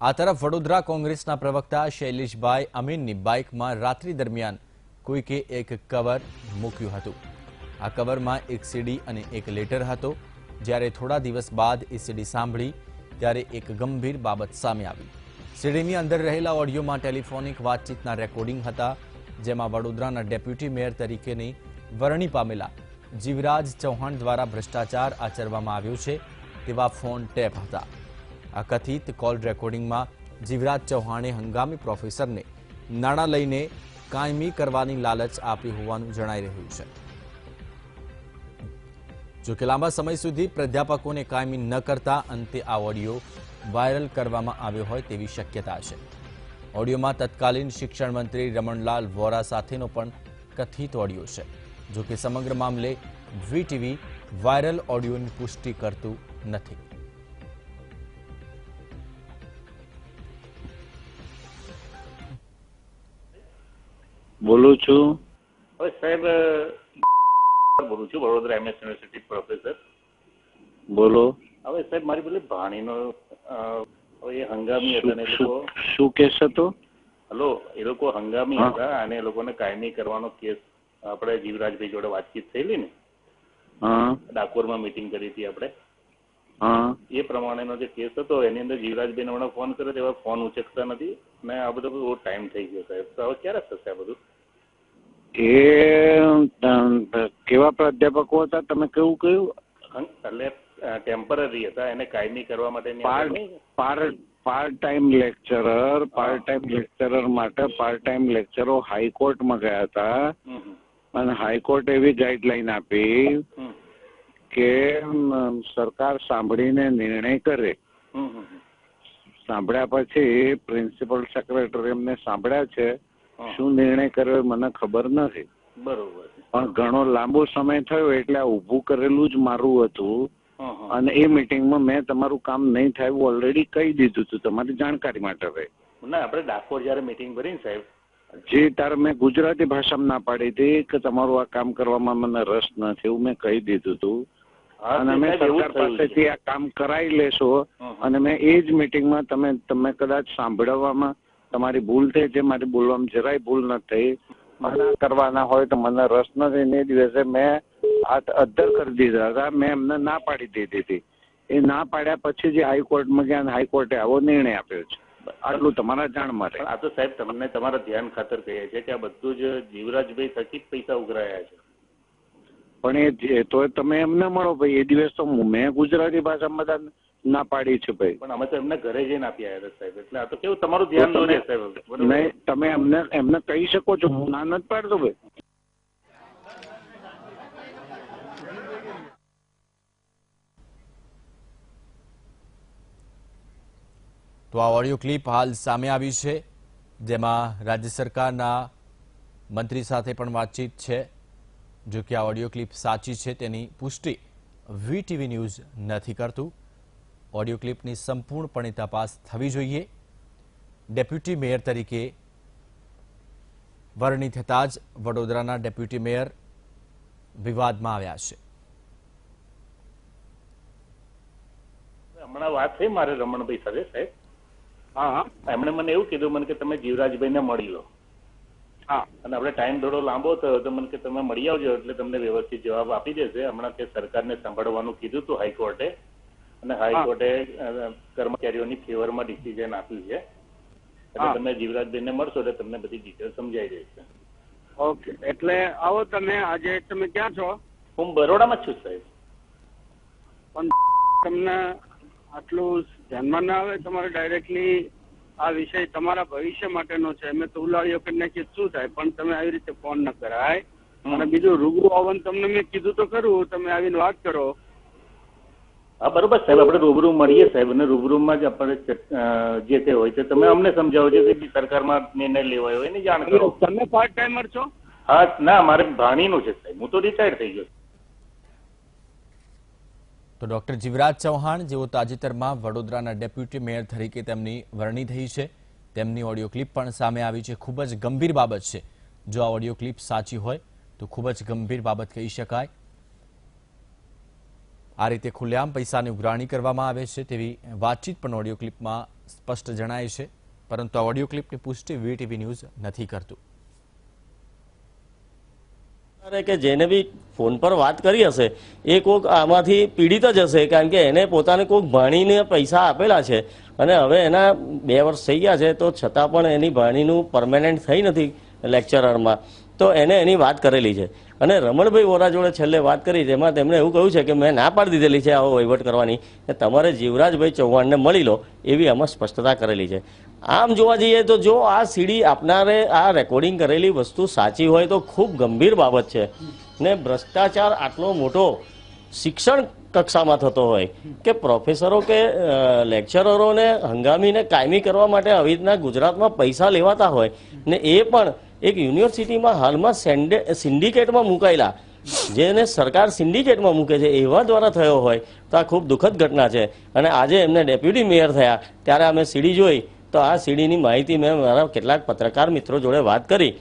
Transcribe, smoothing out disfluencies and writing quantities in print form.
આ તરફ વડોદરા કોંગ્રેસના પ્રવક્તા શૈલેષભાઈ અમીનની બાઇકમાં રાત્રિ દરમિયાન કોઈકે એક કવર મૂક્યું હતું। આ કવરમાં એક સીડી અને એક લેટર હતો। જ્યારે થોડા દિવસ બાદ એ સીડી સાંભળી ત્યારે એક ગંભીર બાબત સામે આવી। સીડીની અંદર રહેલા ઓડિયોમાં ટેલિફોનિક વાતચીતના રેકોર્ડિંગ હતા, જેમાં વડોદરાના ડેપ્યુટી મેયર તરીકેની વરણી પામેલા જીવરાજ ચૌહાણ દ્વારા ભ્રષ્ટાચાર આચરવામાં આવ્યો છે તેવા ફોન ટેપ હતા। આ કથિત કોલ રેકોર્ડિંગમાં જીવરાજ ચૌહાણે હંગામી પ્રોફેસરને નાણાં લઈને કાયમી કરવાની લાલચ આપી હોવાનું જણાઈ રહ્યું છે। જો કે લાંબા સમય સુધી પ્રાધ્યાપકોને કાયમી ન કરતા અંતે આ ઓડિયો વાયરલ કરવામાં આવ્યો હોય તેવી શક્યતા છે। ઓડિયોમાં તત્કાલીન શિક્ષણ મંત્રી રમણલાલ વોરા સાથેનો પણ કથિત ઓડિયો છે। જો કે સમગ્ર મામલે વીટીવી વાયરલ ઓડિયોની પુષ્ટિ કરતું નથી। બોલું છું। હવે સાહેબ બોલું છું, વડોદરા એમએસ યુનિવર્સિટી પ્રોફેસર બોલો। હવે સાહેબ મારી પેલી ભાણીનો હવે એ હંગામી હતા ને એ લોકો શું કેસ હતો? હલો, એ લોકો હંગામી હતા અને એ લોકોને કાયમી કરવાનો કેસ આપણે જીવરાજભાઈ જોડે વાતચીત થયેલી ને, ડાકોરમાં મીટિંગ કરી હતી આપણે, એ પ્રમાણેનો જે કેસ હતો એની અંદર જીવરાજભાઈને હમણાં ફોન કર્યો તેવા ફોન ઉચકતા નથી ને આ બધો બહુ ટાઈમ થઈ ગયો સાહેબ। તો હવે ક્યારે થશે આ બધું? એ કેવા પ્રાધ્યાપકો હતા તમે કેવું કહ્યું? એટલે ટેમ્પરરી હતા, એને કાયમી કરવા માટે પાર્ટ ટાઈમ લેક્ચરર માટે પાર્ટ ટાઈમ લેક્ચરો હાઈકોર્ટમાં ગયા હતા અને હાઈકોર્ટ એવી ગાઈડલાઈન આપી કે સરકાર સાંભળીને નિર્ણય કરે। સાંભળ્યા પછી પ્રિન્સિપલ સેક્રેટરી એમને સાંભળ્યા છે, શું નિર્ણય કર્યો મને ખબર નથી, બરોબર, પણ ઘણો લાંબો સમય થયો એટલે આ ઊભું કરેલું જ મારું હતું અને એ મીટિંગમાં મેં તમારું કામ નહીં થાય એવું ઓલરેડી કહી દીધું હતું, તમારી જાણકારી માટે ભાઈ। ના, આપણે ડાકોર જયારે મીટિંગ કરી ને સાહેબ, જે તારે મેં ગુજરાતી ભાષામાં ના પાડી હતી કે તમારું આ કામ કરવામાં મને રસ નથી એવું મેં કહી દીધું હતું અને અમે સરકાર પાસેથી આ કામ કરાવી લેશો અને મેં એ જ મીટિંગમાં તમે કદાચ સાંભળવામાં તમારી ભૂલ થઈ છે, મારી બોલવામાં જરાય ભૂલ ન થઈ, મને કરવાના હોય તો મને રસ નથી, એ દિવસે મેં હાથ અદ્ધર કરી દીધા હતા, મેં એમને ના પાડી દીધી હતી। એ ના પાડ્યા પછી જે હાઈકોર્ટમાં ગયા અને હાઈકોર્ટે આવો નિર્ણય આપ્યો છે। આટલું તમારા જાણ માટે। આ તો સાહેબ તમને તમારા ધ્યાન ખાતર કહીએ છીએ કે આ બધું જ જીવરાજભાઈ થકી જ પૈસા ઉઘરાયા છે, પણ એ તો તમે એમને મળો ભાઈ, એ દિવસ તો મેં ગુજરાતી ભાષામાં બધા ના પાડી છે ભાઈ, પણ અમે તો એમને ઘરે જઈને આપી આવ્યા સાહેબ। એટલે આ તો કેવું તમારું ધ્યાન દોરે સાહેબ, નહીં તમે એમને કહી શકો છો, હું ના નથી પાડતો ભાઈ। તો આ ઓડિયો ક્લિપ હાલ સામે આવી છે, જેમાં રાજ્ય સરકારના મંત્રી સાથે પણ વાતચીત છે। જો કે આ ઓડિયો ક્લિપ સાચી છે તેની પુષ્ટિ વીટીવી ન્યૂઝ નથી કરતું। ઓડિયો ક્લિપની સંપૂર્ણપણે તપાસ થવી જોઈએ। ડેપ્યુટી મેયર તરીકે વરણી થતાં જ વડોદરાના ડેપ્યુટી મેયર વિવાદમાં આવ્યા છે। હમણાં વાત થઈ મારે રમણભાઈ સાથે સાહેબ, એમણે મને એવું કીધું મને કે તમે જીવરાજભાઈને મળી લો, અને આપણે ટાઈમ થોડો લાંબો થયો તો મને કે તમે મળી આવજો એટલે તમને વ્યવસ્થિત જવાબ આપી દેશે। હમણાં કે સરકારને સાંભળવાનું કીધું હતું હાઈકોર્ટે અને હાઈકોર્ટે કર્મચારીઓની ફેવરમાં ડિસિઝન આપ્યું છે, એટલે તમે જીવરાજભાઈને મળશો એટલે તમને બધી ડિટેલ સમજાઈ દેશે। ઓકે, એટલે આવો તમે આજે તમે ક્યાં છો? હું બરોડામાં જ છું સાહેબ। પણ તમને આટલું ધ્યાનમાં ના આવે? તમારે ડાયરેક્ટલી આ વિષય તમારા ભવિષ્ય માટેનો છે, મેં તો ઉલાળ્યો કરી નાખી શું થાય, પણ તમે આવી રીતે ફોન ન કરાય। અને બીજું રૂબરૂ આવવાનું તમને મેં કીધું તો ખરું, તમે આવીને વાત કરો। હા બરોબર સાહેબ, આપણે રૂબરૂ મળીએ સાહેબ, અને રૂબરૂમાં જ આપણે જે તે હોય તે તમે અમને સમજાવો છો કે સરકારમાં નિર્ણય લેવાયો એની જાણ કરો। તમે પાર્ટ ટાઈમર છો? હા, ના મારે ભાણીનું છે સાહેબ, હું તો રિટાયર થઈ ગયો। તો ડોક્ટર જીવરાજ ચૌહાણ, જેઓ તાજેતરમાં વડોદરાના ડેપ્યુટી મેયર તરીકે તેમની વરણી થઈ છે, તેમની ઓડિયો ક્લિપ પણ સામે આવી છે। ખૂબ જ ગંભીર બાબત છે। જો આ ઓડિયો ક્લિપ સાચી હોય તો ખૂબ જ ગંભીર બાબત કહી શકાય। આ રીતે ખુલ્લેઆમ પૈસાની ઉઘરાણી કરવામાં આવે છે તેવી વાતચીત પણ ઓડિયો ક્લિપમાં સ્પષ્ટ જણાય છે, પરંતુ આ ઓડિયો ક્લિપની પુષ્ટિ વીટીવી ન્યૂઝ નથી કરતું. કે જેને બી ફોન પર વાત કરી હશે એ કોઈક આમાંથી પીડિત જ હશે, કારણ કે એને પોતાને કોઈક ભાણીને પૈસા આપેલા છે અને હવે એના 2 વર્ષ થઈ ગયા છે, તો છતાં પણ એની ભાણીનું પરમેનન્ટ થઈ નથી લેક્ચરરમાં, તો એને એની વાત કરેલી છે. અને રમણભાઈ વોરા જોડે છેલ્લે વાત કરી, જેમાં તેમણે એવું કહ્યું છે કે મેં ના પાડી દીધેલી છે આવો વહીવટ કરવાની, કે તમારે જીવરાજભાઈ ચૌહાણને મળી લો, એવી આમાં સ્પષ્ટતા કરેલી છે. આમ જોવા જઈએ તો જો આ સીડી આપનારે આ રેકોર્ડિંગ કરેલી વસ્તુ સાચી હોય તો ખૂબ ગંભીર બાબત છે. ને ભ્રષ્ટાચાર આટલો મોટો શિક્ષણ કક્ષામાં થતો હોય કે પ્રોફેસરો કે લેક્ચરરોને હંગામીને કાયમી કરવા માટે આવી રીતના ગુજરાતમાં પૈસા લેવાતા હોય, ને એ પણ એક યુનિવર્સિટીમાં હાલમાં સિન્ડિકેટમાં મુકાયેલા, જેને સરકાર સિન્ડિકેટમાં મૂકે છે એવા દ્વારા થયો હોય તો આ ખૂબ દુઃખદ ઘટના છે. અને આજે એમને ડેપ્યુટી મેયર થયા ત્યારે અમે સીડી જોઈ, તો આ સીડીની માહિતી મેં મારા કેટલાક પત્રકાર મિત્રો જોડે વાત કરી.